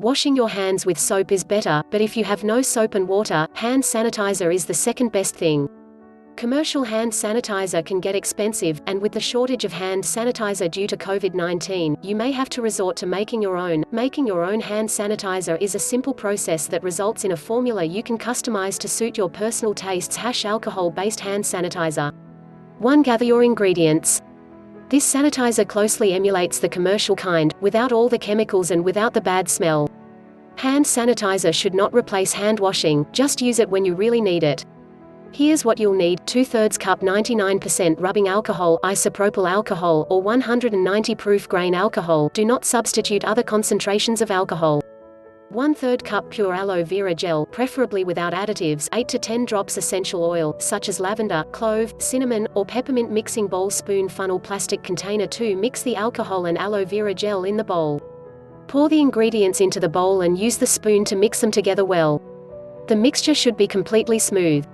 Washing your hands with soap is better, but if you have no soap and water, hand sanitizer is the second best thing. Commercial hand sanitizer can get expensive, and with the shortage of hand sanitizer due to COVID-19, you may have to resort to making your own. Making your own hand sanitizer is a simple process that results in a formula you can customize to suit your personal tastes. Alcohol-based hand sanitizer. 1. Gather your ingredients. This sanitizer closely emulates the commercial kind, without all the chemicals and without the bad smell. Hand sanitizer should not replace hand washing, just use it when you really need it. Here's what you'll need: 2/3 cup 99% rubbing alcohol, isopropyl alcohol, or 190 proof grain alcohol. Do not substitute other concentrations of alcohol. 1/3 cup pure aloe vera gel, preferably without additives. 8 to 10 drops essential oil, such as lavender, clove, cinnamon, or peppermint. Mixing bowl. Spoon funnel plastic container. 2. Mix the alcohol and aloe vera gel in the bowl. Pour the ingredients into the bowl and use the spoon to mix them together well. The mixture should be completely smooth.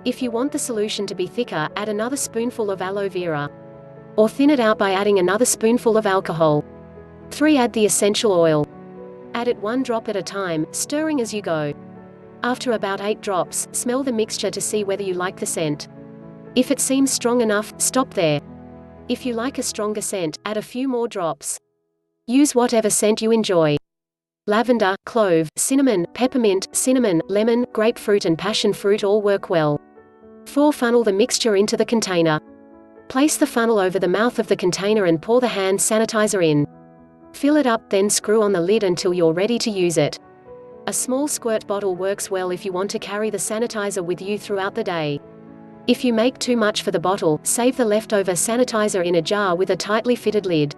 If you want the solution to be thicker, add another spoonful of aloe vera. Or thin it out by adding another spoonful of alcohol. 3. Add the essential oil. Add it 1 drop at a time, stirring as you go. After about 8 drops, smell the mixture to see whether you like the scent. If it seems strong enough, stop there. If you like a stronger scent, add a few more drops. Use whatever scent you enjoy. Lavender, clove, cinnamon, peppermint, cinnamon, lemon, grapefruit and passion fruit all work well. 4. Funnel the mixture into the container. Place the funnel over the mouth of the container and pour the hand sanitizer in. Fill it up, then screw on the lid until you're ready to use it. A small squirt bottle works well if you want to carry the sanitizer with you throughout the day. If you make too much for the bottle, save the leftover sanitizer in a jar with a tightly fitted lid.